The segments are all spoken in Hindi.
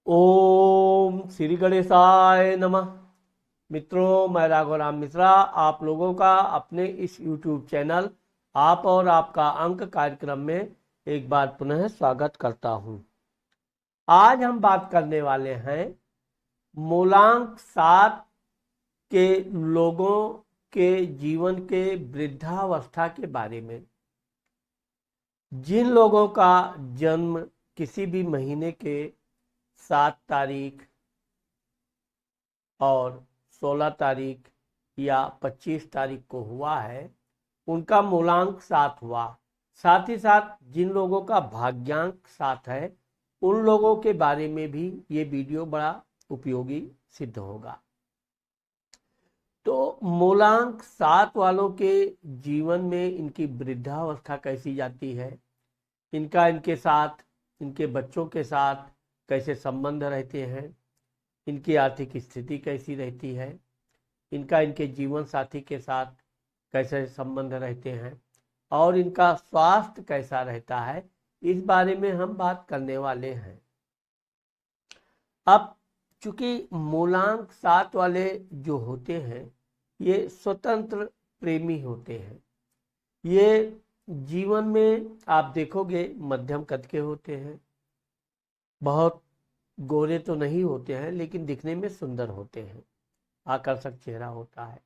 ओम श्री गणेशाय नमः। मित्रों, मैं राघवराम मिश्रा आप लोगों का अपने इस YouTube चैनल आप और आपका अंक कार्यक्रम में एक बार पुनः स्वागत करता हूं। आज हम बात करने वाले हैं मूलांक 7 के लोगों के जीवन के वृद्धावस्था के बारे में। जिन लोगों का जन्म किसी भी महीने के 7 तारीख और 16 तारीख या 25 तारीख को हुआ है, उनका मूलांक 7 हुआ। साथ ही साथ जिन लोगों का भाग्यांक 7 है, उन लोगों के बारे में भी ये वीडियो बड़ा उपयोगी सिद्ध होगा। तो मूलांक 7 वालों के जीवन में इनकी वृद्धावस्था कैसी जाती है, इनका इनके साथ, इनके बच्चों के साथ कैसे संबंध रहते हैं, इनकी आर्थिक स्थिति कैसी रहती है, इनका इनके जीवन साथी के साथ कैसे संबंध रहते हैं और इनका स्वास्थ्य कैसा रहता है, इस बारे में हम बात करने वाले हैं। अब चूंकि मूलांक 7 वाले जो होते हैं, ये स्वतंत्र प्रेमी होते हैं। ये जीवन में आप देखोगे मध्यम कद के होते हैं, बहुत गोरे तो नहीं होते हैं लेकिन दिखने में सुंदर होते हैं, आकर्षक चेहरा होता है।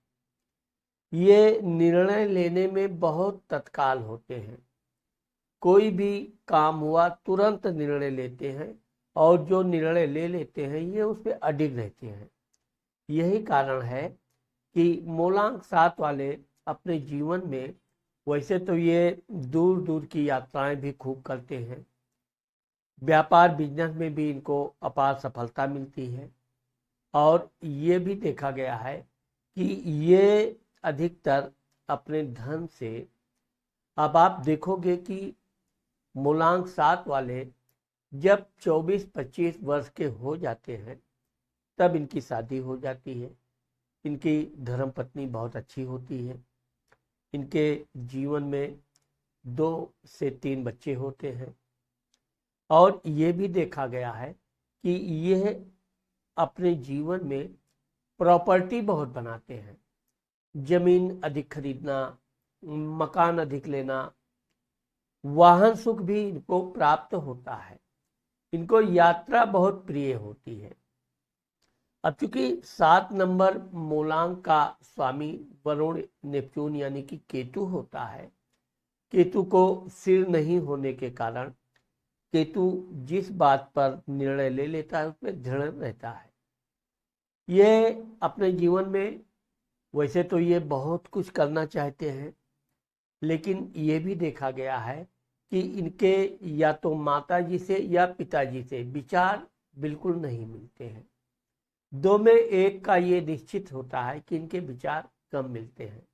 ये निर्णय लेने में बहुत तत्काल होते हैं, कोई भी काम हुआ तुरंत निर्णय लेते हैं और जो निर्णय ले लेते हैं ये उस पर अडिग रहते हैं। यही कारण है कि मूलांक 7 वाले अपने जीवन में, वैसे तो ये दूर दूर की यात्राएं भी खूब करते हैं, व्यापार बिजनेस में भी इनको अपार सफलता मिलती है और ये भी देखा गया है कि ये अधिकतर अपने धन से, अब आप देखोगे कि मूलांक 7 वाले जब 24-25 वर्ष के हो जाते हैं तब इनकी शादी हो जाती है। इनकी धर्मपत्नी बहुत अच्छी होती है, इनके जीवन में 2 से 3 बच्चे होते हैं और ये भी देखा गया है कि यह अपने जीवन में प्रॉपर्टी बहुत बनाते हैं। जमीन अधिक खरीदना, मकान अधिक लेना, वाहन सुख भी इनको प्राप्त होता है। इनको यात्रा बहुत प्रिय होती है। अब चूंकि 7 नंबर मूलांक का स्वामी वरुण नेपच्यून यानी कि केतु होता है, केतु को सिर नहीं होने के कारण केतु जिस बात पर निर्णय ले लेता है उसमें दृढ़ रहता है। ये अपने जीवन में, वैसे तो ये बहुत कुछ करना चाहते हैं, लेकिन ये भी देखा गया है कि इनके या तो माताजी से या पिताजी से विचार बिल्कुल नहीं मिलते हैं। 2 में 1 का ये निश्चित होता है कि इनके विचार कम मिलते हैं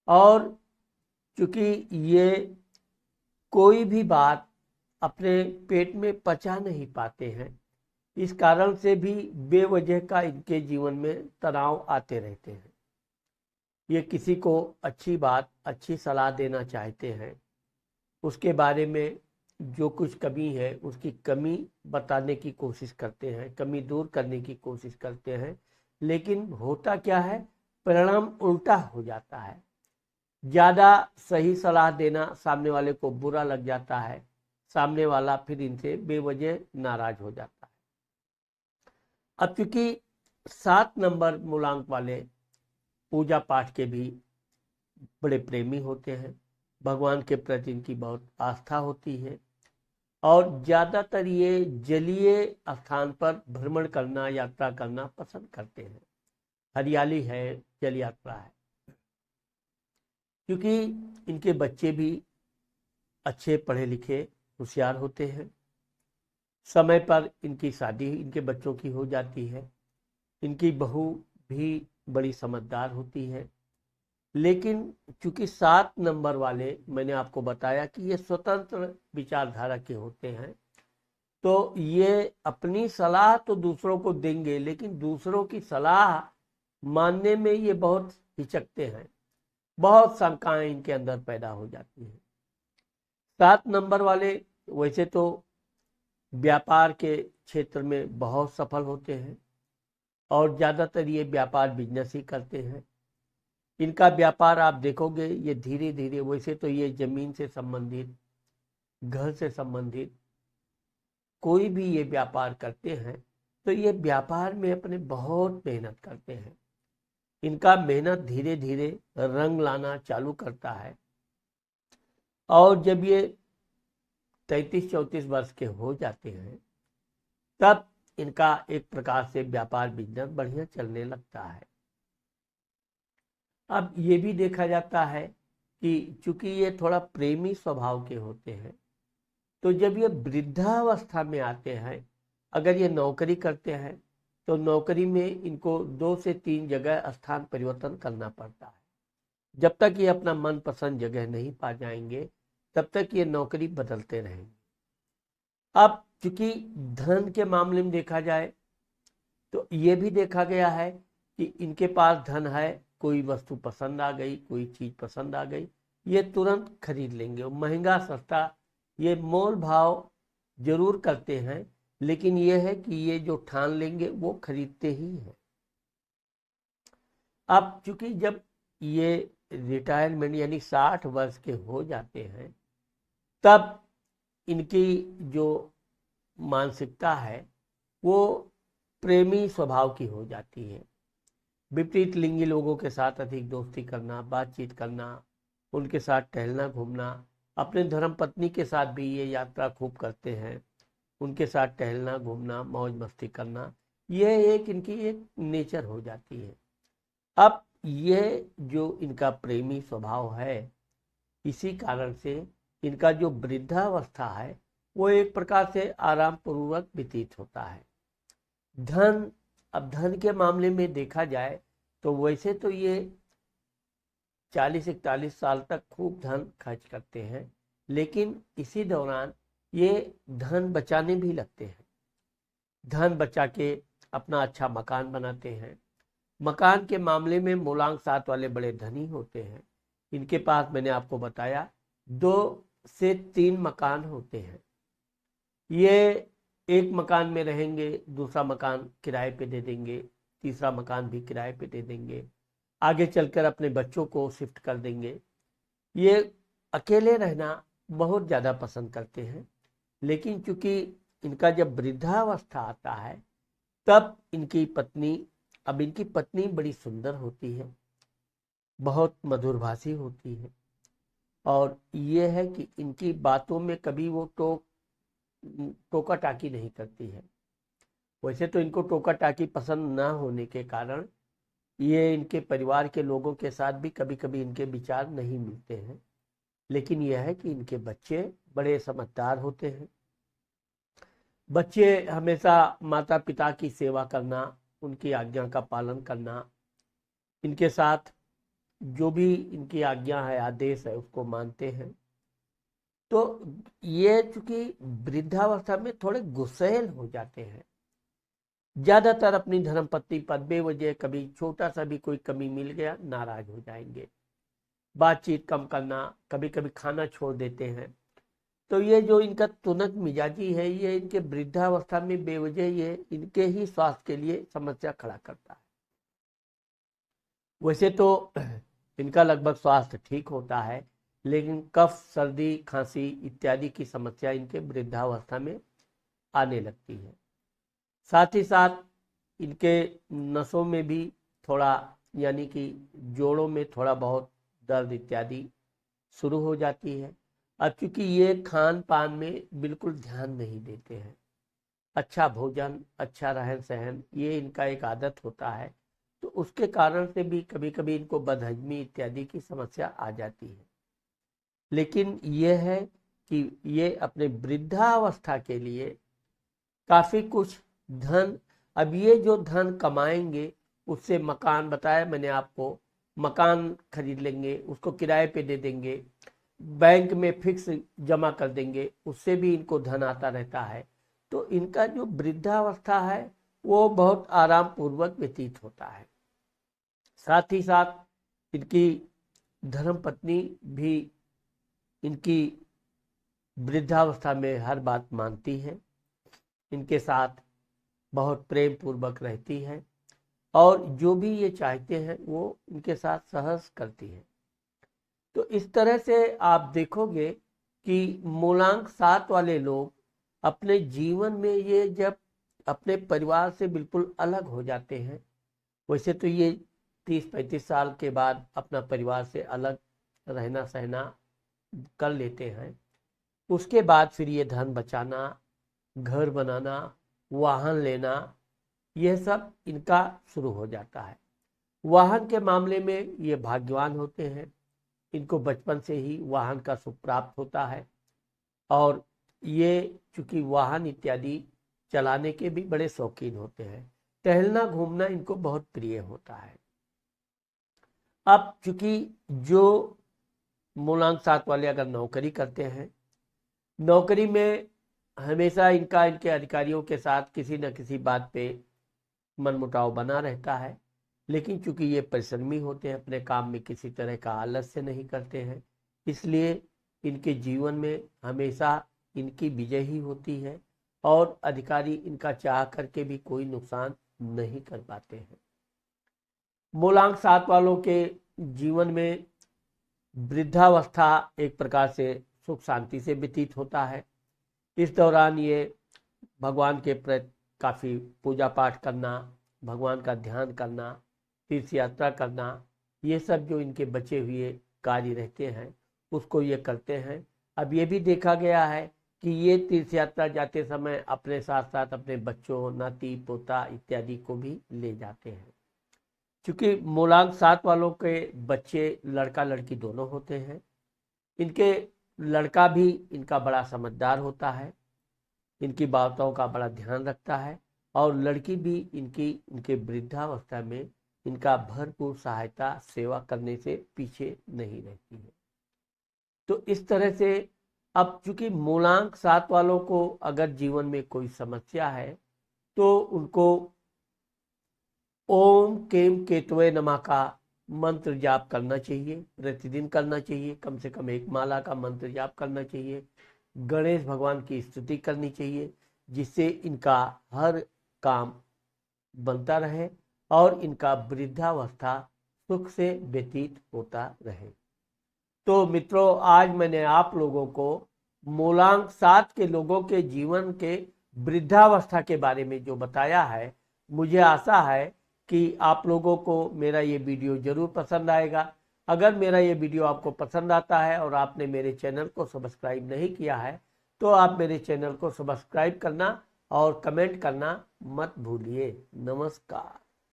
और चूंकि ये कोई भी बात अपने पेट में पचा नहीं पाते हैं, इस कारण से भी बेवजह का इनके जीवन में तनाव आते रहते हैं। ये किसी को अच्छी बात, अच्छी सलाह देना चाहते हैं, उसके बारे में जो कुछ कमी है उसकी कमी बताने की कोशिश करते हैं, कमी दूर करने की कोशिश करते हैं, लेकिन होता क्या है, परिणाम उल्टा हो जाता है। ज़्यादा सही सलाह देना सामने वाले को बुरा लग जाता है, सामने वाला फिर इनसे बेवजह नाराज हो जाता है। अब क्योंकि 7 नंबर मूलांक वाले पूजा पाठ के भी बड़े प्रेमी होते हैं, भगवान के प्रति इनकी बहुत आस्था होती है और ज़्यादातर ये जलीय स्थान पर भ्रमण करना, यात्रा करना पसंद करते हैं। हरियाली है, जल यात्रा है। क्योंकि इनके बच्चे भी अच्छे पढ़े लिखे होशियार होते हैं, समय पर इनकी शादी इनके बच्चों की हो जाती है, इनकी बहू भी बड़ी समझदार होती है। लेकिन चूंकि 7 नंबर वाले, मैंने आपको बताया कि ये स्वतंत्र विचारधारा के होते हैं, तो ये अपनी सलाह तो दूसरों को देंगे, लेकिन दूसरों की सलाह मानने में ये बहुत हिचकते हैं, बहुत शंकाएं इनके अंदर पैदा हो जाती हैं। 7 नंबर वाले वैसे तो व्यापार के क्षेत्र में बहुत सफल होते हैं और ज़्यादातर ये व्यापार बिजनेस ही करते हैं। इनका व्यापार आप देखोगे ये धीरे धीरे, वैसे तो ये जमीन से संबंधित, घर से संबंधित कोई भी ये व्यापार करते हैं तो ये व्यापार में अपने बहुत मेहनत करते हैं। इनका मेहनत धीरे धीरे रंग लाना चालू करता है और जब ये 33-34 वर्ष के हो जाते हैं तब इनका एक प्रकार से व्यापार बिजनेस बढ़िया चलने लगता है। अब ये भी देखा जाता है कि चूंकि ये थोड़ा प्रेमी स्वभाव के होते हैं तो जब ये वृद्धावस्था में आते हैं, अगर ये नौकरी करते हैं तो नौकरी में इनको 2 से 3 जगह स्थान परिवर्तन करना पड़ता है। जब तक ये अपना मनपसंद जगह नहीं पा जाएंगे तब तक ये नौकरी बदलते रहेंगे। अब चूंकि धन के मामले में देखा जाए तो ये भी देखा गया है कि इनके पास धन है, कोई वस्तु पसंद आ गई, कोई चीज पसंद आ गई, ये तुरंत खरीद लेंगे। महंगा सस्ता ये मोल भाव जरूर करते हैं, लेकिन ये है कि ये जो ठान लेंगे वो खरीदते ही हैं। अब चूंकि जब ये रिटायरमेंट यानी 60 वर्ष के हो जाते हैं तब इनकी जो मानसिकता है वो प्रेमी स्वभाव की हो जाती है। विपरीत लिंगी लोगों के साथ अधिक दोस्ती करना, बातचीत करना, उनके साथ टहलना घूमना, अपने धर्म पत्नी के साथ भी ये यात्रा खूब करते हैं, उनके साथ टहलना घूमना मौज मस्ती करना, ये एक इनकी एक नेचर हो जाती है। अब ये जो इनका प्रेमी स्वभाव है, इसी कारण से इनका जो वृद्धावस्था है वो एक प्रकार से आराम पूर्वक व्यतीत होता है। धन, अब धन के मामले में देखा जाए तो वैसे तो ये 40-41 साल तक खूब धन खर्च करते हैं, लेकिन इसी दौरान ये धन बचाने भी लगते हैं। धन बचा के अपना अच्छा मकान बनाते हैं। मकान के मामले में मूलांक 7 वाले बड़े धनी होते हैं। इनके पास मैंने आपको बताया 2 से 3 मकान होते हैं। ये एक मकान में रहेंगे, दूसरा मकान किराए पे दे देंगे, तीसरा मकान भी किराए पे दे देंगे, आगे चलकर अपने बच्चों को शिफ्ट कर देंगे। ये अकेले रहना बहुत ज़्यादा पसंद करते हैं, लेकिन चूंकि इनका जब वृद्धावस्था आता है तब इनकी पत्नी बड़ी सुंदर होती है, बहुत मधुरभाषी होती है और ये है कि इनकी बातों में कभी वो टोका टाकी नहीं करती है। वैसे तो इनको टोका टाकी पसंद ना होने के कारण ये इनके परिवार के लोगों के साथ भी कभी कभी इनके विचार नहीं मिलते हैं, लेकिन यह है कि इनके बच्चे बड़े समझदार होते हैं। बच्चे हमेशा माता पिता की सेवा करना, उनकी आज्ञा का पालन करना, इनके साथ जो भी इनकी आज्ञा है, आदेश है, उसको मानते हैं। तो ये चूंकि वृद्धावस्था में थोड़े गुस्सैल हो जाते हैं, ज्यादातर अपनी धर्मपत्नी पर बेवजह कभी छोटा सा भी कोई कमी मिल गया नाराज हो जाएंगे। बातचीत कम करना, कभी कभी खाना छोड़ देते हैं। तो ये जो इनका तुनक मिजाजी है, ये इनके वृद्धावस्था में बेवजह ये इनके ही स्वास्थ्य के लिए समस्या खड़ा करता है। वैसे तो इनका लगभग स्वास्थ्य ठीक होता है, लेकिन कफ, सर्दी, खांसी इत्यादि की समस्या इनके वृद्धावस्था में आने लगती है। साथ ही साथ इनके नसों में भी थोड़ा, यानी कि जोड़ों में थोड़ा बहुत दर्द इत्यादि शुरू हो जाती है। अब चूंकि ये खान पान में बिल्कुल ध्यान नहीं देते हैं, अच्छा भोजन, अच्छा रहन सहन ये इनका एक आदत होता है, तो उसके कारण से भी कभी कभी इनको बदहजमी इत्यादि की समस्या आ जाती है। लेकिन ये है कि ये अपने वृद्धावस्था के लिए काफी कुछ धन, अब ये जो धन कमाएंगे उससे मकान, बताया मैंने आपको, मकान खरीद लेंगे, उसको किराए पे दे देंगे, बैंक में फिक्स जमा कर देंगे, उससे भी इनको धन आता रहता है। तो इनका जो वृद्धावस्था है वो बहुत आराम पूर्वक व्यतीत होता है। साथ ही साथ इनकी धर्मपत्नी भी इनकी वृद्धावस्था में हर बात मानती है इनके साथ बहुत प्रेम पूर्वक रहती है और जो भी ये चाहते हैं वो इनके साथ सहज करती है। तो इस तरह से आप देखोगे कि मूलांक 7 वाले लोग अपने जीवन में ये जब अपने परिवार से बिल्कुल अलग हो जाते हैं, वैसे तो ये 30-35 साल के बाद अपना परिवार से अलग रहना सहना कर लेते हैं, उसके बाद फिर ये धन बचाना, घर बनाना, वाहन लेना, यह सब इनका शुरू हो जाता है। वाहन के मामले में ये भाग्यवान होते हैं, इनको बचपन से ही वाहन का सुख प्राप्त होता है और ये चूंकि वाहन इत्यादि चलाने के भी बड़े शौकीन होते हैं। टहलना घूमना इनको बहुत प्रिय होता है। अब चूंकि जो मूलांक 7 वाले अगर नौकरी करते हैं, नौकरी में हमेशा इनके अधिकारियों के साथ किसी न किसी बात पे मनमुटाव बना रहता है, लेकिन चूंकि ये परिश्रमी होते हैं, अपने काम में किसी तरह का आलस्य नहीं करते हैं, इसलिए इनके जीवन में हमेशा इनकी विजय ही होती है और अधिकारी इनका चाह करके भी कोई नुकसान नहीं कर पाते हैं। मूलांक 7 वालों के जीवन में वृद्धावस्था एक प्रकार से सुख शांति से व्यतीत होता है। इस दौरान ये भगवान के प्रति काफ़ी पूजा पाठ करना, भगवान का ध्यान करना, तीर्थ यात्रा करना, ये सब जो इनके बचे हुए कार्य रहते हैं उसको ये करते हैं। अब ये भी देखा गया है कि ये तीर्थ यात्रा जाते समय अपने साथ साथ अपने बच्चों, नाती पोता इत्यादि को भी ले जाते हैं। क्योंकि मूलांक 7 वालों के बच्चे लड़का लड़की दोनों होते हैं। इनके लड़का भी इनका बड़ा समझदार होता है, इनकी बातों का बड़ा ध्यान रखता है और लड़की भी इनके वृद्धावस्था में इनका भरपूर सहायता सेवा करने से पीछे नहीं रहती है। तो इस तरह से अब चूंकि मूलांक 7 वालों को अगर जीवन में कोई समस्या है तो उनको ओम केम केतवे नमः का मंत्र जाप करना चाहिए, प्रतिदिन करना चाहिए, कम से कम 1 माला का मंत्र जाप करना चाहिए। गणेश भगवान की स्तुति करनी चाहिए, जिससे इनका हर काम बनता रहे और इनका वृद्धावस्था सुख से व्यतीत होता रहे। तो मित्रों, आज मैंने आप लोगों को मूलांक 7 के लोगों के जीवन के वृद्धावस्था के बारे में जो बताया है, मुझे आशा है कि आप लोगों को मेरा ये वीडियो जरूर पसंद आएगा। अगर मेरा ये वीडियो आपको पसंद आता है और आपने मेरे चैनल को सब्सक्राइब नहीं किया है तो आप मेरे चैनल को सब्सक्राइब करना और कमेंट करना मत भूलिए। नमस्कार।